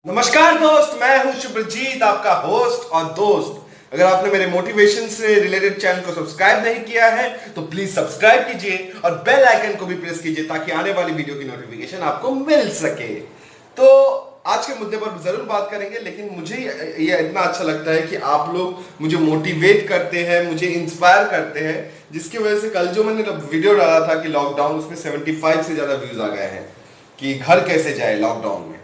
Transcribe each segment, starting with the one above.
नमस्कार दोस्त, मैं हूं शुभ्रजीत, आपका होस्ट और दोस्त। अगर आपने मेरे मोटिवेशन से रिलेटेड चैनल को सब्सक्राइब नहीं किया है तो प्लीज सब्सक्राइब कीजिए और बेल आइकन को भी प्रेस कीजिए ताकि आने वाली वीडियो की नोटिफिकेशन आपको मिल सके। तो आज के मुद्दे पर जरूर बात करेंगे, लेकिन मुझे ये इतना अच्छा लगता है कि आप लोग मुझे मोटिवेट करते हैं, मुझे इंस्पायर करते हैं, जिसकी वजह से कल जो मैंने वीडियो डाला था कि लॉकडाउन, उसमें 75 से ज्यादा व्यूज आ गए हैं कि घर कैसे जाए लॉकडाउन में।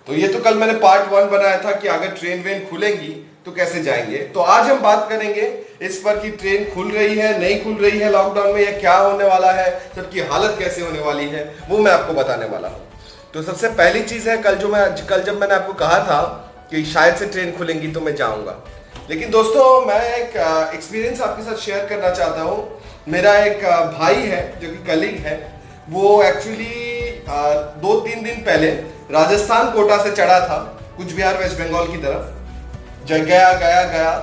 तो ये तो कल मैंने पार्ट 1 बनाया था कि अगर ट्रेन वेन खुलेंगी तो कैसे जाएंगे। तो आज हम बात करेंगे इस पर कि ट्रेन खुल रही है, नहीं खुल रही है लॉकडाउन में, या क्या होने वाला है, सबकी हालत कैसे होने वाली है, वो मैं आपको बताने वाला हूँ। तो सबसे पहली चीज है, कल जब मैंने आपको कहा था कि शायद से ट्रेन खुलेंगी तो मैं जाऊंगा, लेकिन दोस्तों मैं एक एक्सपीरियंस आपके साथ शेयर करना चाहता हूँ। मेरा एक भाई है जो कि कलीग है, वो एक्चुअली 2-3 दिन पहले राजस्थान कोटा से चढ़ा था कुछ बिहार वेस्ट बंगाल की तरफ। गया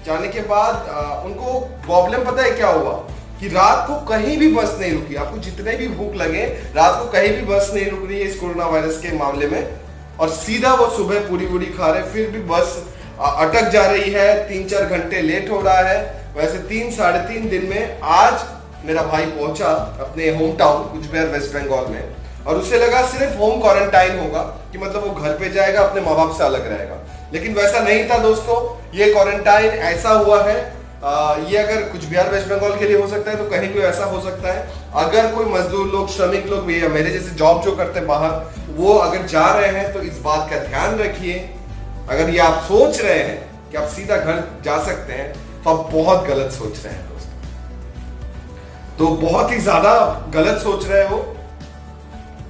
जाने के बाद उनको प्रॉब्लम पता है क्या हुआ कि रात को कहीं भी बस नहीं रुकी। आपको जितने भी भूख लगे, रात को कहीं भी बस नहीं रुक रही है इस कोरोना वायरस के मामले में, और सीधा वो सुबह पूरी खा रहे, फिर भी बस अटक जा रही है, 3-4 घंटे लेट हो रहा है। वैसे 3-3.5 दिन में आज मेरा भाई पहुंचा अपने होम टाउन कुछ बिहार वेस्ट बंगाल में, और उसे लगा सिर्फ होम क्वारंटाइन होगा, कि मतलब वो घर पे जाएगा, अपने माँ बाप से अलग रहेगा। लेकिन वैसा नहीं था दोस्तों। ये क्वारंटाइन ऐसा हुआ है, ये अगर कुछ बिहार वेस्ट बंगाल के लिए हो सकता है तो कहीं भी ऐसा हो सकता है। अगर कोई मजदूर लोग, श्रमिक लोग भी, मेरे जैसे जॉब जो करते हैं बाहर, वो अगर जा रहे हैं तो इस बात का ध्यान रखिए। अगर ये आप सोच रहे हैं कि आप सीधा घर जा सकते हैं तो आप बहुत गलत सोच रहे हैं दोस्तों। तो बहुत ही ज्यादा गलत सोच रहे हो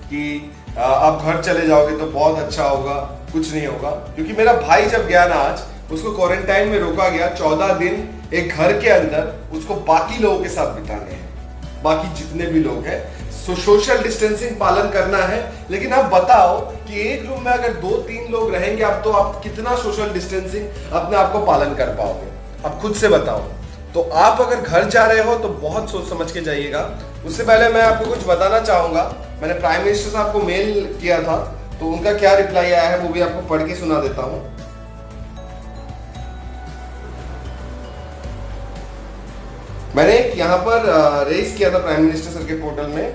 कि आप घर चले जाओगे तो बहुत अच्छा होगा। कुछ नहीं होगा, क्योंकि मेरा भाई जब गया ना आज, उसको क्वारंटाइन में रोका गया 14 दिन एक घर के अंदर, उसको बाकी लोगों के साथ बिताने हैं, बाकी जितने भी लोग हैं। सोशल डिस्टेंसिंग पालन करना है। लेकिन आप बताओ कि एक रूम में अगर 2-3 लोग रहेंगे आप, तो आप कितना सोशल डिस्टेंसिंग अपने आप को पालन कर पाओगे? आप खुद से बताओ। तो आप अगर घर जा रहे हो तो बहुत सोच समझ के जाइएगा। उससे पहले मैं आपको कुछ बताना चाहूंगा। मैंने प्राइम मिनिस्टर साहब को मेल किया था, तो उनका क्या रिप्लाई आया है वो भी आपको पढ़ के सुना देता हूं। मैंने यहाँ पर रेज किया था प्राइम मिनिस्टर सर के पोर्टल में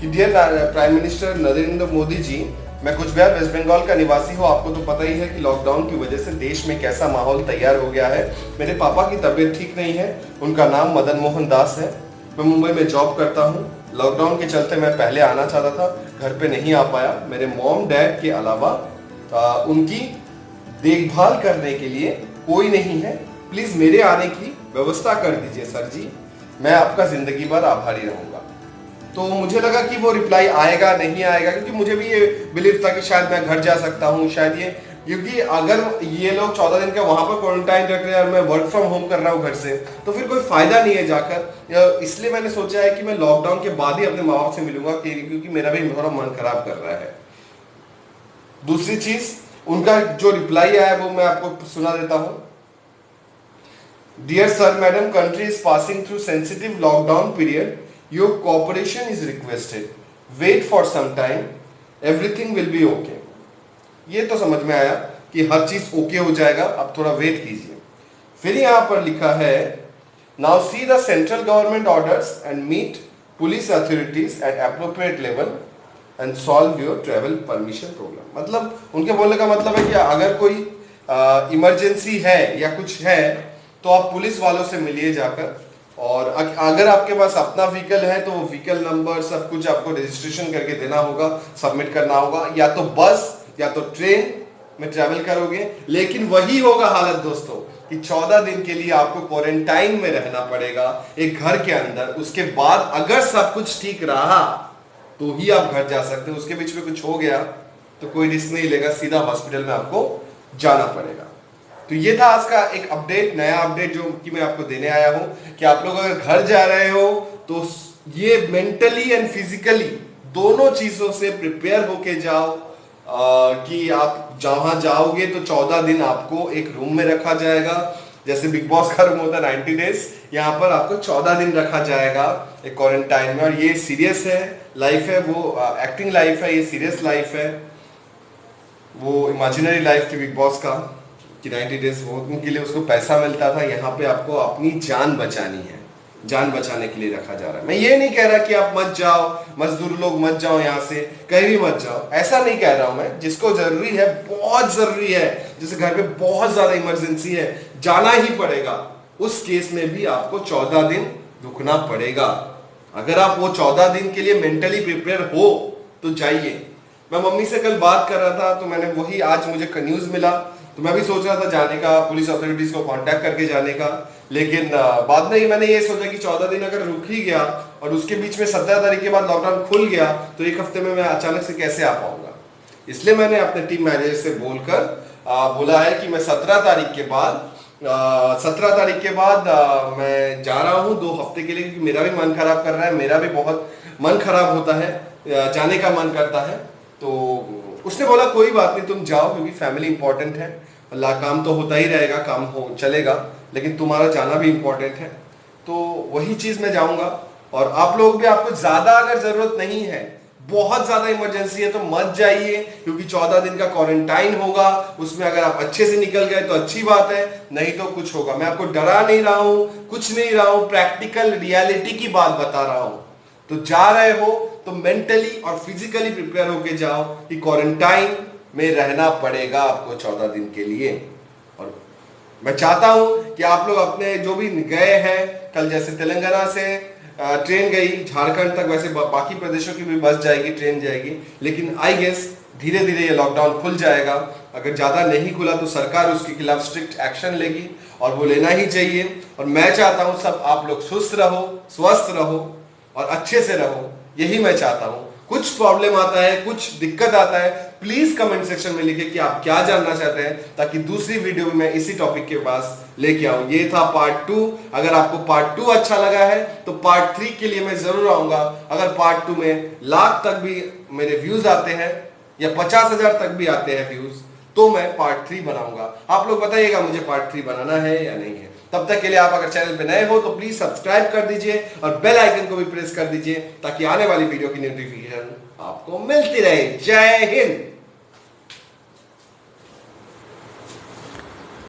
कि dear prime minister Narendra Modi ji, मैं कुछ बिहार वेस्ट बंगाल का निवासी हूँ। आपको तो पता ही है कि लॉकडाउन की वजह से देश में कैसा माहौल तैयार हो गया है। मेरे पापा की तबीयत ठीक नहीं है, उनका नाम मदन मोहन दास है। मैं मुंबई में जॉब करता हूँ। लॉकडाउन के चलते मैं पहले आना चाहता था, घर पे नहीं आ पाया। मेरे मॉम डैड के अलावा उनकी देखभाल करने के लिए कोई नहीं है। प्लीज मेरे आने की व्यवस्था कर दीजिए सर जी, मैं आपका जिंदगी भर आभारी रहूंगा। तो मुझे लगा कि वो रिप्लाई आएगा नहीं आएगा, क्योंकि मुझे भी ये बिलीव था कि शायद मैं घर जा सकता हूँ, शायद ये, क्योंकि अगर ये लोग 14 दिन का वहां पर क्वारंटाइन रख रहे हैं और मैं वर्क फ्रॉम होम कर रहा हूँ घर से, तो फिर कोई फायदा नहीं है जाकर। इसलिए मैंने सोचा है कि मैं लॉकडाउन के बाद ही अपने माँ बाप से मिलूंगा, क्योंकि मेरा भी थोड़ा मन खराब कर रहा है। दूसरी चीज, उनका जो रिप्लाई आया वो मैं आपको सुना देता हूं। Dear sir madam, country is passing through sensitive lockdown period, your cooperation is requested, wait for some time, everything will be okay. ये तो समझ में आया कि हर चीज ओके हो जाएगा, अब थोड़ा वेट कीजिए। फिर यहां पर लिखा है, now see the central government orders and meet police authorities at appropriate level and solve your travel permission problem. मतलब उनके बोलने का मतलब है कि अगर कोई इमरजेंसी है या कुछ है तो आप पुलिस वालों से मिलिए जाकर, और अगर आपके पास अपना व्हीकल है तो वो व्हीकल नंबर सब कुछ आपको रजिस्ट्रेशन करके देना होगा, सबमिट करना होगा। या तो बस या तो ट्रेन में ट्रैवल करोगे, लेकिन वही होगा हालत दोस्तों कि 14 दिन के लिए आपको क्वारंटाइन में रहना पड़ेगा एक घर के अंदर। उसके बाद अगर सब कुछ ठीक रहा तो ही आप घर जा सकते हो। उसके बीच में कुछ हो गया तो कोई रिस्क नहीं लेगा, सीधा हॉस्पिटल में आपको जाना पड़ेगा। तो ये था आज का एक अपडेट, नया अपडेट जो कि मैं आपको देने आया हूं कि आप लोग अगर घर जा रहे हो तो ये मेंटली एंड फिजिकली दोनों चीजों से प्रिपेयर होके जाओ, कि आप जहां जाओगे तो 14 दिन आपको एक रूम में रखा जाएगा। जैसे बिग बॉस का रूम होता है 90 डेज, यहाँ पर आपको 14 दिन रखा जाएगा एक क्वारंटाइन में। और ये सीरियस है, लाइफ है, वो एक्टिंग लाइफ है, ये सीरियस लाइफ है। वो इमेजिनरी लाइफ थी बिग बॉस का कि 90 डेज, वो उनके लिए उसको पैसा मिलता था। यहाँ पे आपको अपनी जान बचानी है, जान बचाने के लिए रखा जा रहा है। मैं ये नहीं कह रहा कि आप मत जाओ, मजदूर लोग मत जाओ, यहाँ से कहीं भी मत जाओ, ऐसा नहीं कह रहा हूं मैं। जिसको जरूरी है, बहुत जरूरी है, जैसे घर पे बहुत ज्यादा इमरजेंसी है, जाना ही पड़ेगा, उस केस में भी आपको 14 दिन रुकना पड़ेगा। अगर आप वो 14 दिन के लिए मेंटली प्रिपेयर हो तो जाइए। मैं मम्मी से कल बात कर रहा था, तो मैंने वही, आज मुझे न्यूज मिला, तो मैं भी सोच रहा था जाने का, पुलिस अथॉरिटीज को कांटेक्ट करके जाने का। लेकिन बाद में मैंने ये सोचा कि 14 दिन अगर रुक ही गया और उसके बीच में 17 तारीख के बाद लॉकडाउन खुल गया, तो एक हफ्ते में मैं अचानक से कैसे आ पाऊंगा। इसलिए मैंने अपने टीम मैनेजर से बोलकर बोला है कि मैं 17 तारीख के बाद 17 तारीख के बाद मैं जा रहा हूँ 2 हफ्ते के लिए, क्योंकि मेरा भी मन खराब कर रहा है, मेरा भी बहुत मन खराब होता है, जाने का मन करता है। तो उसने बोला कोई बात नहीं, तुम जाओ, क्योंकि फैमिली इंपॉर्टेंट है, अल्लाह काम तो होता ही रहेगा, काम हो चलेगा, लेकिन तुम्हारा जाना भी इंपॉर्टेंट है। तो वही चीज मैं जाऊंगा। और आप लोग भी, आपको ज्यादा अगर जरूरत नहीं है, बहुत ज्यादा इमरजेंसी है, तो मत जाइए, क्योंकि 14 दिन का क्वारंटाइन होगा। उसमें अगर आप अच्छे से निकल गए तो अच्छी बात है, नहीं तो कुछ होगा। मैं आपको डरा नहीं रहा हूं, कुछ नहीं रहा हूं, प्रैक्टिकल रियलिटी की बात बता रहा हूं। तो जा रहे हो तो मेंटली और फिजिकली प्रिपेयर होके जाओ कि क्वारंटाइन में रहना पड़ेगा आपको 14 दिन के लिए। और मैं चाहता हूं कि आप लोग अपने जो भी गए हैं, कल जैसे तेलंगाना से ट्रेन गई झारखंड तक, वैसे बाकी प्रदेशों की भी बस जाएगी, ट्रेन जाएगी, लेकिन आई गेस धीरे धीरे ये लॉकडाउन खुल जाएगा। अगर ज्यादा नहीं खुला तो सरकार उसके खिलाफ स्ट्रिक्ट एक्शन लेगी, और वो लेना ही चाहिए। और मैं चाहता हूं सब आप लोग सुस्त रहो, स्वस्थ रहो और अच्छे से रहो, यही मैं चाहता हूं। कुछ प्रॉब्लम आता है, कुछ दिक्कत आता है, प्लीज कमेंट सेक्शन में लिखिए कि आप क्या जानना चाहते हैं, ताकि दूसरी वीडियो में मैं इसी टॉपिक के पास लेके आऊं। ये था पार्ट 2। अगर आपको पार्ट 2 अच्छा लगा है तो पार्ट 3 के लिए मैं जरूर आऊंगा। अगर पार्ट 2 में लाख तक भी मेरे व्यूज आते हैं या 50,000 तक भी आते हैं व्यूज, तो मैं पार्ट 3 बनाऊंगा। आप लोग बताइएगा मुझे पार्ट 3 बनाना है या नहीं है। तब तक के लिए आप अगर चैनल पे नए हो तो प्लीज सब्सक्राइब कर दीजिए और बेल आइकन को भी प्रेस कर दीजिए, ताकि आने वाली वीडियो की नोटिफिकेशन आपको मिलती रहे। जय हिंद।